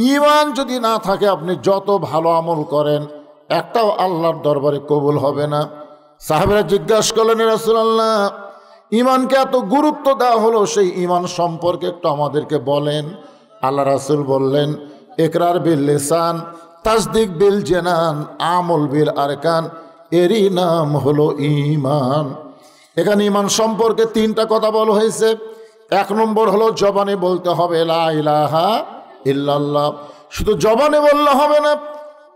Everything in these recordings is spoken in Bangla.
ঈমান যদি না থাকে আপনি যত ভালো আমল করেন একটাও আল্লাহর দরবারে কবুল হবে না। সাহাবারা জিজ্ঞাসা করলেন, ইয়া রাসূলুল্লাহ, ঈমানকে এত গুরুত্ব দেওয়া হলো, সেই ঈমান সম্পর্কে একটু আমাদেরকে বলেন। আল্লাহ রাসূল বললেন, ইকরার বিল লিসান, তাসদিক বিল জানান, আমল বিল আরকান, এরই নাম হলো ঈমান। এখানে ঈমান সম্পর্কে তিনটা কথা বলা হয়েছে। এক নম্বর হলো জবানে বলতে হবে লা ইলাহা ইল্লাল্লাহ। শুধু জবানে বললে হবে না,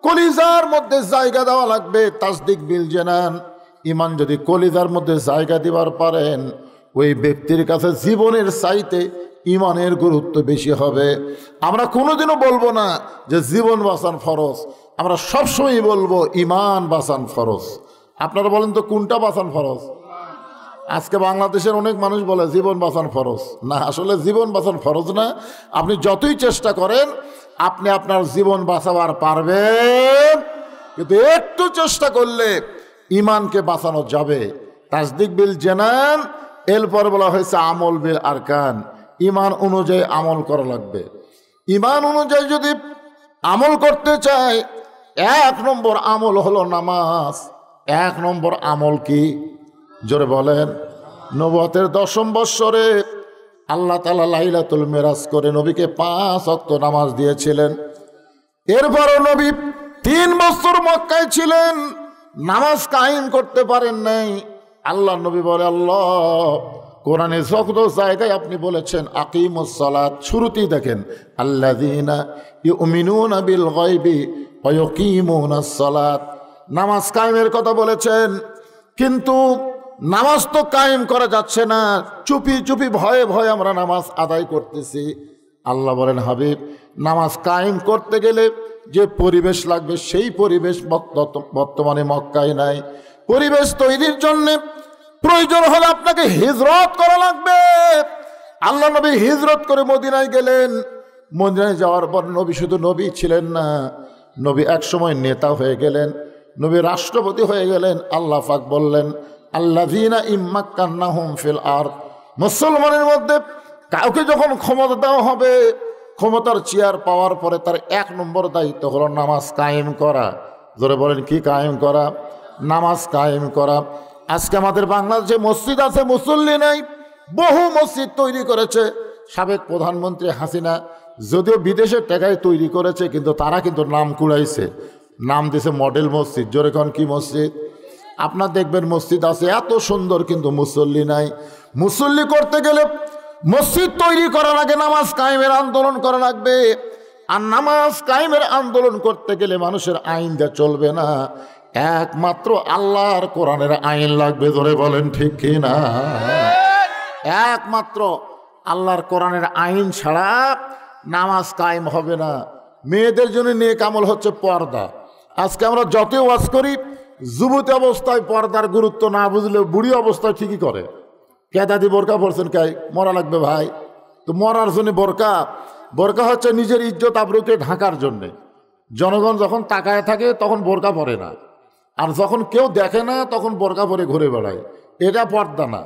কলিজার মধ্যে জায়গা দেওয়া লাগবে। তাসদিক বিল জানান, ঈমান যদি কলিজার মধ্যে জায়গা দিবার পারেন, ওই ব্যক্তির কাছে জীবনের চাইতে ঈমানের গুরুত্ব বেশি হবে। আমরা কোনোদিনও বলবো না যে জীবন বাঁচান ফরজ, আমরা সবসময় বলবো ঈমান বাঁচান ফরজ। আপনারা বলেন তো কোনটা বাঁচান ফরজ? আজকে বাংলাদেশের অনেক মানুষ বলে জীবন বাঁচান ফরজ। না, আসলে জীবন বাঁচান ফরজ না। আপনি যতই চেষ্টা করেন আপনি আপনার জীবন বাঁচাবার পারবেন, কিন্তু একটু চেষ্টা করলে ঈমানকে বাঁচানো যাবে। তাসদিক বিল জানান, এরপর বলা হয়েছে আমল বিল আরকান, ঈমান অনুযায়ী আমল করা লাগবে। ঈমান অনুযায়ী যদি আমল করতে চাই, এক নম্বর আমল হলো নামাজ। এক নম্বর আমল কি? জোরে বলেন। নবুয়তের 10ম বৎসরে আল্লাহ তাআলা লাইলাতুল মিরাজ করে নবীকে 5 ওয়াক্ত নামাজ দিয়েছিলেন। এরপরও নবী 3 বছর মক্কায় ছিলেন, নামাজ কায়েম করতে পারেন নাই। আল্লাহ নবী বলে, আল্লাহ কোরআনে যত জায়গায় আপনি বলেছেন আকিমুস সালাত, শুরুতেই দেখেন আল্লাযীনা ইউমিনুনা বিল গায়বি ওয়া ইয়াকিমুনাস সালাত, নামাজ কায়েমের কথা বলেছেন। কিন্তু নামাজ তো কায়েম করা যাচ্ছে না, চুপি চুপি ভয়ে ভয়ে আমরা নামাজ আদায় করতেছি। আল্লাহ বলেন, হাবিব, নামাজ কায়েম করতে গেলে যে পরিবেশ লাগবে সেই পরিবেশ বর্তমানে মক্কায় নাই। পরিবেশ তৈরির জন্য প্রয়োজন হলে আপনাকে হিজরত করা লাগবে। আল্লাহ নবী হিজরত করে মদিনায় গেলেন। মদিনায় যাওয়ার পর নবী শুধু নবী ছিলেন না, নবী একসময় নেতা হয়ে গেলেন, নবী রাষ্ট্রপতি হয়ে গেলেন। আল্লাহ পাক বললেন, আল্লাযীনা ইম্মাক্কান্নাহুম ফিল আরদ, মুসলমানের মধ্যে কাউকে যখন ক্ষমতা দেওয়া হবে, ক্ষমতার চেয়ার পাওয়ার পরে তার 1 নম্বর দায়িত্ব হলো নামাজ কায়েম করা। জোরে বলেন, কি কায়েম করা? নামাজ কায়েম করা। আজকে আমাদের বাংলাদেশে মসজিদ আছে, মুসল্লি নাই। বহু মসজিদ তৈরি করেছে সাবেক প্রধানমন্ত্রী হাসিনা, যদিও বিদেশের টাকায় তৈরি করেছে, কিন্তু তারা কিন্তু নাম কুড়াইছে, নাম দিয়েছে মডেল মসজিদ। জোরে কোন কি মসজিদ? আপনার দেখবেন মসজিদ আছে এত সুন্দর, কিন্তু মুসল্লি নাই। মুসল্লি করতে গেলে মসজিদ তৈরি করার আগে নামাজ কায়েমের আন্দোলন করা লাগবে। আর নামাজ কায়েমের আন্দোলন করতে গেলে মানুষের আইন যা চলবে না, একমাত্র আল্লাহর কোরআনের আইন লাগবে। ধরে বলেন ঠিক কি না? একমাত্র আল্লাহর কোরআনের আইন ছাড়া নামাজ কায়েম হবে না। মেয়েদের জন্য নেক আমল হচ্ছে পর্দা। আজকে আমরা যতই ওয়াজ করি, যুবতী অবস্থায় পর্দার গুরুত্ব না বুঝলে বুড়ি অবস্থায় ঠিকই করে। কে দাদি বোরকা পরছেন? কে মরা লাগবে ভাই? তো মরার জন্য বোরকা, বোরকা হচ্ছে নিজের ইজ্জত আবরুকে ঢাকার জন্যে। জনগণ যখন তাকায় থাকে তখন বোরকা পরে না, আর যখন কেউ দেখে না তখন বোরকা পরে ঘুরে বেড়ায়। এটা পর্দা না,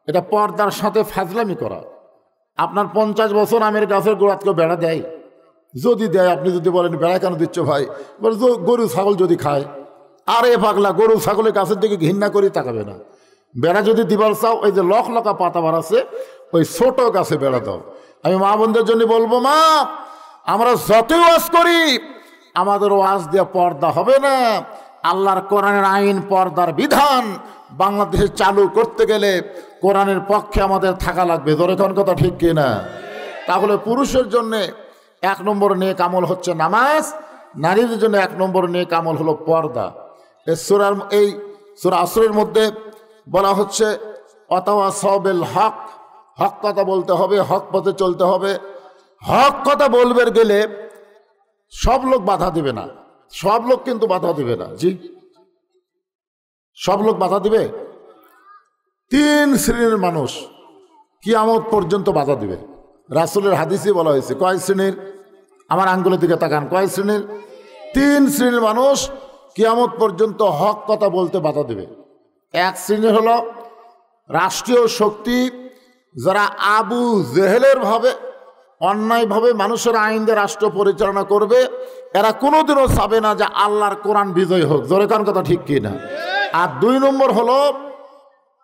এটা পর্দার সাথে ফাজলামি করা। আপনার 50 বছর আমের গাছের গোড়াত কেউ বেড়া দেয়? যদি দেয়, আপনি যদি বলেন বেড়া কেন দিচ্ছ ভাই, বলে গরু ছাগল যদি খায়। আরে পাগলা, গরু ছাগলের গাছের দিকে ঘৃণা করে তাকাবে না। বেড়া যদি দিবার চাও, ওই যে লকা পাতা বাড়াচ্ছে, ওই ছোট গাছে বেড়া দাও। আমি মা বোনদের জন্য বলবো, মা, আমরা যতই ওয়াজ করি আমাদের ওয়াজ দিয়ে পর্দা হবে না। আল্লাহর কোরআনের আইন, পর্দার বিধান বাংলাদেশে চালু করতে গেলে কোরআনের পক্ষে আমাদের থাকা লাগবে। ধরে কোন কথা ঠিক কিনা? তাহলে পুরুষের জন্য 1 নম্বর নেক আমল হচ্ছে নামাজ, নারীদের জন্য 1 নম্বর নেক আমল হলো পর্দা। এই সূরা আসরের মধ্যে বলা হচ্ছে ওয়াতাওয়াসাউ বিল হক, হক কথা বলতে হবে, হক পথে চলতে হবে। হক কথা বলবে গেলে সব লোক বাধা দিবে না, সব লোক কিন্তু বাধা দিবে না। জি, সব লোক বাধা দিবে? 3 শ্রেণীর মানুষ কিয়ামত পর্যন্ত বাধা দিবে। রাসূলের হাদিসে বলা হয়েছে। কয় শ্রেণীর? আমার আঙ্গুলের দিকে তাকান। কয় শ্রেণীর? 3 শ্রেণীর মানুষ কিয়ামত পর্যন্ত হক কথা বলতে বাধা দেবে। 1 শ্রেণী হলো রাষ্ট্রীয় শক্তি, যারা আবু জেহেলের ভাবে অন্যায়ভাবে মানুষের আইন দিয়ে রাষ্ট্র পরিচালনা করবে, এরা কোনোদিনও চাবে না যে আল্লাহর কোরআন বিজয় হোক। জোরে কোন কথা ঠিক কি না? আর 2 নম্বর হলো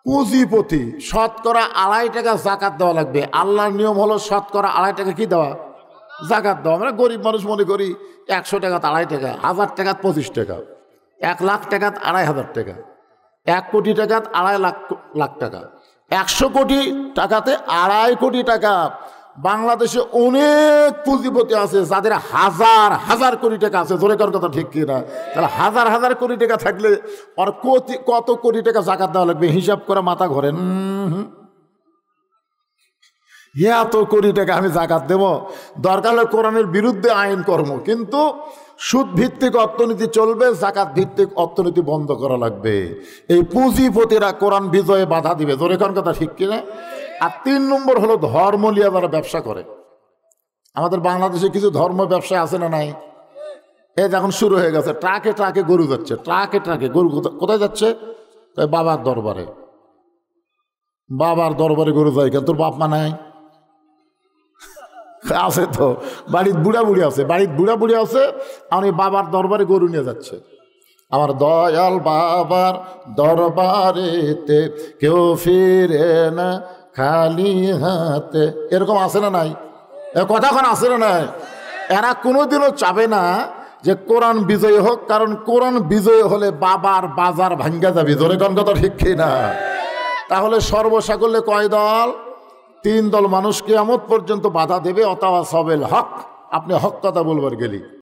পুঁজিপতি, শতকরা 2.5 টাকা জাকাত দেওয়া লাগবে। আল্লাহর নিয়ম হলো শতকরা 2.5 টাকা কি দেওয়া? জাকাত দেওয়া। আমরা গরিব মানুষ মনে করি 100 টাকা 2.5 টাকা, 1000 টাকা 25 টাকা, 1 লাখ টাকা 2.5 টাকা, 1 কোটি টাকা 2.5 লাখ টাকা, 100 কোটি টাকাতে 2.5 কোটি টাকা। বাংলাদেশে অনেক পুঁজিপতি আছে যাদের হাজার হাজার কোটি টাকা আছে। জোরে কর কথা ঠিক কিনা? তাহলে হাজার হাজার কোটি টাকা থাকলে আর কত কোটি টাকা জাকাত দেওয়া লাগবে হিসাব করে মাথা ঘোরেন। এত কোটি টাকা আমি জাকাত দেব? দরকার হলে কোরআনের বিরুদ্ধে আইন কর্ম, কিন্তু সুদ ভিত্তিক অর্থনীতি চলবে, জাকাত ভিত্তিক অর্থনীতি বন্ধ করা লাগবে। এই পুঁজিপতিরা কোরআন বিজয়ে বাধা দিবে। জোরে কোন কথা ঠিক কিনা? আর 3 নম্বর হলো ধর্ম নিয়ে যারা ব্যবসা করে। আমাদের বাংলাদেশে কিছু ধর্ম ব্যবসা আছে না নাই? এই যখন শুরু হয়ে গেছে, ট্রাকে ট্রাকে গরু যাচ্ছে, ট্রাকে ট্রাকে গরু কোথায় যাচ্ছে? বাবার দরবারে। বাবার দরবারে গরু যায় কেন? তোর বাপ মা নাই? আছে তো, বাড়ির বুড়া বুড়ি আছে, বাড়ির বুড়া বুড়ি আছে, আমি বাবার দরবারে গরু নিয়ে যাচ্ছে। আমার দয়াল বাবার দরবারেতে কেউ ফিরে না খালি হাতে, এরকম আছে না নাই? কথাক্ষণ আছে না নাই? এরা কোনোদিনও চাবে না যে কোরআন বিজয়ী হোক, কারণ কোরআন বিজয়ী হলে বাবার বাজার ভাঙ্গা যাবে। জোরে কোন কথা ঠিক না? তাহলে সর্বসাকল্যে কয় দল? 3 দল মানুষ কিয়ামত পর্যন্ত বাধা দেবে। অতাওয়া সবেল হক, আপনি হক কথা বলবার গেলি।